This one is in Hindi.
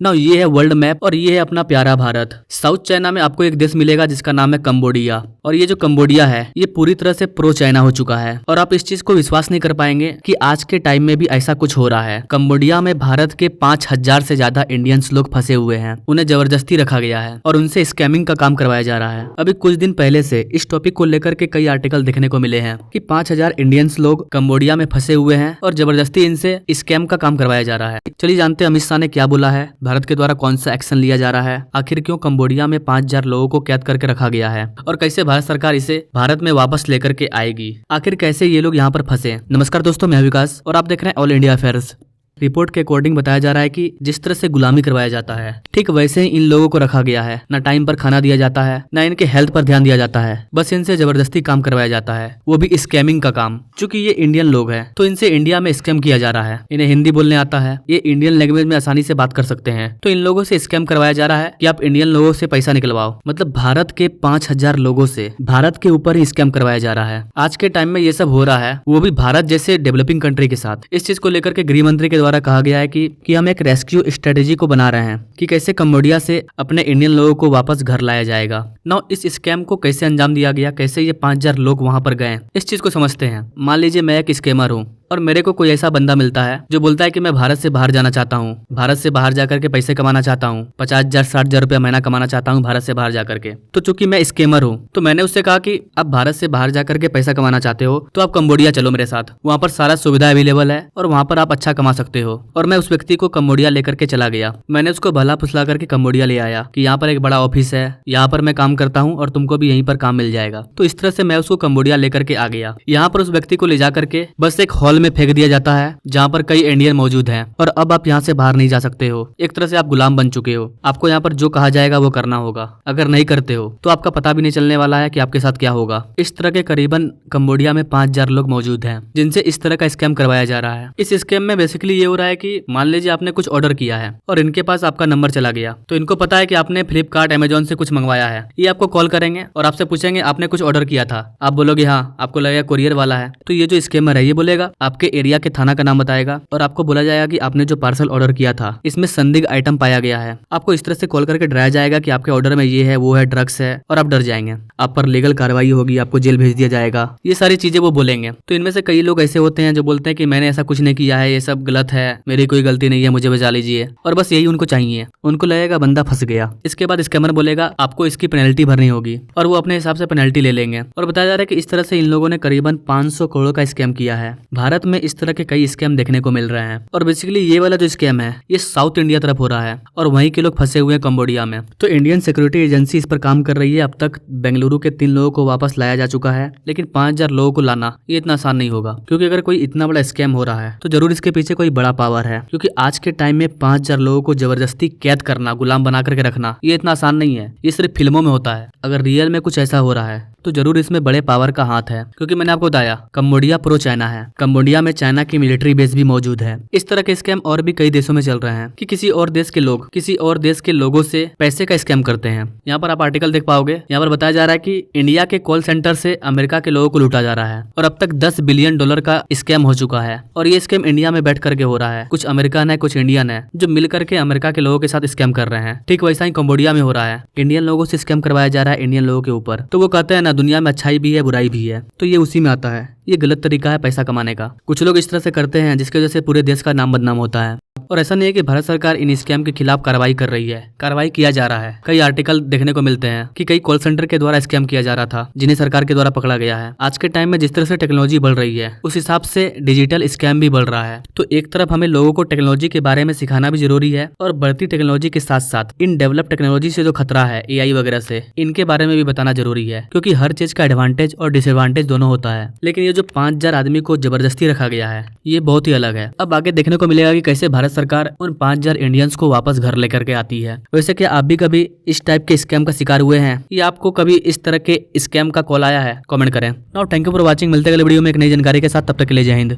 ना ये है वर्ल्ड मैप और ये है अपना प्यारा भारत। साउथ चाइना में आपको एक देश मिलेगा जिसका नाम है कंबोडिया। और ये जो कंबोडिया है ये पूरी तरह से प्रो चाइना हो चुका है और आप इस चीज को विश्वास नहीं कर पाएंगे कि आज के टाइम में भी ऐसा कुछ हो रहा है। कंबोडिया में भारत के 5000 से ज्यादा इंडियंस लोग फंसे हुए हैं। उन्हें जबरदस्ती रखा गया है और उनसे स्कैमिंग का काम करवाया जा रहा है। अभी कुछ दिन पहले से इस टॉपिक को लेकर के कई आर्टिकल देखने को मिले हैं कि 5000 इंडियंस लोग कंबोडिया में फंसे हुए हैं और जबरदस्ती इनसे स्कैम का काम करवाया जा रहा है। चलिए जानते हैं अमित शाह ने क्या बोला है, भारत के द्वारा कौन सा एक्शन लिया जा रहा है, आखिर क्यों कंबोडिया में 5000 लोगों को कैद करके रखा गया है और कैसे भारत सरकार इसे भारत में वापस लेकर के आएगी, आखिर कैसे ये लोग यहाँ पर फंसे। नमस्कार दोस्तों, मैं विकास और आप देख रहे हैं ऑल इंडिया अफेयर्स। रिपोर्ट के अकॉर्डिंग बताया जा रहा है कि जिस तरह से गुलामी करवाया जाता है ठीक वैसे ही इन लोगों को रखा गया है। ना टाइम पर खाना दिया जाता है, ना इनके हेल्थ पर ध्यान दिया जाता है, बस इनसे जबरदस्ती काम करवाया जाता है, वो भी स्कैमिंग का काम। चूंकि ये इंडियन लोग हैं तो इनसे इंडिया में स्कैम किया जा रहा है। इन्हें हिंदी बोलने आता है, ये इंडियन लैंग्वेज में आसानी से बात कर सकते हैं, तो इन लोगों से स्कैम करवाया जा रहा है कि आप इंडियन लोगों से पैसा निकलवाओ। मतलब भारत के 5000 लोगों से भारत के ऊपर ही स्कैम करवाया जा रहा है। आज के टाइम में ये सब हो रहा है, वो भी भारत जैसे डेवलपिंग कंट्री के साथ। इस चीज को लेकर के गृह मंत्री के द्वारा कहा गया है कि हम एक रेस्क्यू स्ट्रेटेजी को बना रहे हैं कि कैसे कंबोडिया से अपने इंडियन लोगों को वापस घर लाया जाएगा। नाउ इस स्कैम को कैसे अंजाम दिया गया, कैसे ये 5000 लोग वहां पर गए, इस चीज को समझते हैं। मान लीजिए मैं एक स्कैमर हूँ और मेरे को कोई ऐसा बंदा मिलता है जो बोलता है कि मैं भारत से बाहर जाना चाहता हूँ, भारत से बाहर जाकर के पैसे कमाना चाहता हूँ, 50,000 60,000 रुपया महीना कमाना चाहता हूँ भारत से बाहर जाकर के। तो चूंकि मैं स्कैमर हूँ तो मैंने उससे कहा कि आप भारत से बाहर जाकर के पैसा कमाना चाहते हो तो आप कंबोडिया चलो मेरे साथ, वहाँ पर सारा सुविधा अवेलेबल है और वहाँ पर आप अच्छा कमा सकते हो। और मैं उस व्यक्ति को कंबोडिया लेकर के चला गया। मैंने उसको भला फुसला करके कंबोडिया ले आया कि यहाँ पर एक बड़ा ऑफिस है, यहाँ पर मैं काम करता हूँ और तुमको भी यहीं पर काम मिल जाएगा। तो इस तरह से मैं उसको कंबोडिया लेकर के आ गया। यहाँ पर उस व्यक्ति को ले जा करके बस एक हॉल में फेंक दिया जाता है जहाँ पर कई इंडियन मौजूद हैं और अब आप यहाँ से बाहर नहीं जा सकते हो। एक तरह से आप गुलाम बन चुके हो। आपको यहाँ पर जो कहा जाएगा वो करना होगा। अगर नहीं करते हो तो आपका पता भी नहीं चलने वाला है कि आपके साथ क्या होगा। इस तरह के करीबन कंबोडिया में 5000 लोग मौजूद हैं जिनसे इस तरह का स्कैम करवाया जा रहा है। इस स्कैम में बेसिकली ये हो रहा है कि मान लीजिए आपने कुछ ऑर्डर किया है और इनके पास आपका नंबर चला गया, तो इनको पता है कि आपने फ्लिपकार्ट अमेजोन से कुछ मंगवाया है। ये आपको कॉल करेंगे और आपसे पूछेंगे आपने कुछ ऑर्डर किया था। आप बोलोगे हाँ, आपको लगेगा कोरियर वाला है। तो ये जो स्कैमर है ये बोलेगा, आपके एरिया के थाना का नाम बताएगा और आपको बोला जाएगा कि आपने जो पार्सल ऑर्डर किया था इसमें संदिग्ध आइटम पाया गया है। आपको इस तरह से कॉल करके डराया जाएगा कि आपके ऑर्डर में ये है, वो है, ड्रग्स है, और आप डर जाएंगे। आप पर लीगल कार्रवाई होगी, आपको जेल भेज दिया जाएगा। ये सारी चीजें वो बोलेंगे। तो इनमें से कई लोग ऐसे होते हैं जो बोलते हैं कि मैंने ऐसा कुछ नहीं किया है, ये सब गलत है, मेरी कोई गलती नहीं है, मुझे बचा लीजिए। और बस यही उनको चाहिए। उनको लगेगा बंदा फंस गया। इसके बाद स्कैमर बोलेगा आपको इसकी पेनल्टी भरनी होगी और वो अपने हिसाब से पेनल्टी ले लेंगे। और बताया जा रहा है कि इस तरह से इन लोगों ने करीबन 500 करोड़ का स्कैम किया है। भारत में इस तरह के कई स्कैम देखने को मिल रहे हैं और बेसिकली ये वाला जो स्कैम है ये साउथ इंडिया तरफ हो रहा है और वहीं के लोग फंसे हुए हैं कंबोडिया में। तो इंडियन सिक्योरिटी एजेंसी इस पर काम कर रही है। अब तक बेंगलुरु के 3 लोगों को वापस लाया जा चुका है, लेकिन 5000 लोगों को लाना ये इतना आसान नहीं होगा, क्योंकि अगर कोई इतना बड़ा स्कैम हो रहा है तो जरूर इसके पीछे कोई बड़ा पावर है। क्योंकि आज के टाइम में 5000 लोगों को जबरदस्ती कैद करना, गुलाम बना करके रखना, ये इतना आसान नहीं है। ये सिर्फ फिल्मों में होता है। अगर रियल में कुछ ऐसा हो रहा है तो जरूर इसमें बड़े पावर का हाथ है। क्योंकि मैंने आपको बताया कंबोडिया प्रो चाइना है, कंबोडिया में चाइना की मिलिट्री बेस भी मौजूद है। इस तरह के स्कैम और भी कई देशों में चल रहे हैं कि किसी और देश के लोग किसी और देश के लोगों से पैसे का स्कैम करते हैं। यहाँ पर आप आर्टिकल देख पाओगे, यहाँ पर बताया जा रहा है कि इंडिया के कॉल सेंटर से अमेरिका के लोगों को लूटा जा रहा है और अब तक $10 बिलियन का स्कैम हो चुका है। और ये स्कैम इंडिया में बैठ करके हो रहा है। कुछ अमेरिकन है, कुछ इंडियन है जो मिल करके अमेरिका के लोगों के साथ स्कैम कर रहे हैं। ठीक वैसा ही कंबोडिया में हो रहा है। इंडियन लोगों से स्कैम करवाया जा रहा है, इंडियन लोगों के ऊपर। तो वो कहते हैं ना, दुनिया में अच्छाई भी है बुराई भी है, तो ये उसी में आता है। ये गलत तरीका है पैसा कमाने का। कुछ लोग इस तरह से करते हैं जिसकी वजह से पूरे देश का नाम बदनाम होता है। और ऐसा नहीं है कि भारत सरकार इन स्कैम के खिलाफ कार्रवाई कर रही है, कार्रवाई किया जा रहा है। कई आर्टिकल देखने को मिलते हैं कि कई कॉल सेंटर के द्वारा स्कैम किया जा रहा था, जिन्हें सरकार के द्वारा पकड़ा गया है। आज के टाइम में जिस तरह से टेक्नोलॉजी बढ़ रही है उस हिसाब से डिजिटल स्कैम भी बढ़ रहा है। तो एक तरफ हमें लोगों को टेक्नोलॉजी के बारे में सिखाना भी जरूरी है और बढ़ती टेक्नोलॉजी के साथ साथ इन डेवलप टेक्नोलॉजी से जो खतरा है AI वगैरह से, इनके बारे में भी बताना जरूरी है। क्योंकि हर चीज का एडवांटेज और डिसएडवांटेज दोनों होता है। लेकिन ये जो 5000 आदमी को जबरदस्ती रखा गया है ये बहुत ही अलग है। अब आगे देखने को मिलेगा कि कैसे भारत सरकार उन 5000 इंडियंस को वापस घर लेकर के आती है। वैसे क्या आप भी कभी इस टाइप के स्कैम का शिकार हुए हैं या आपको कभी इस तरह के स्कैम का कॉल आया है? कमेंट करें। Now thank you for watching. मिलते हैं अगले वीडियो में एक नई जानकारी के साथ। तब तक के लिए जय हिंद।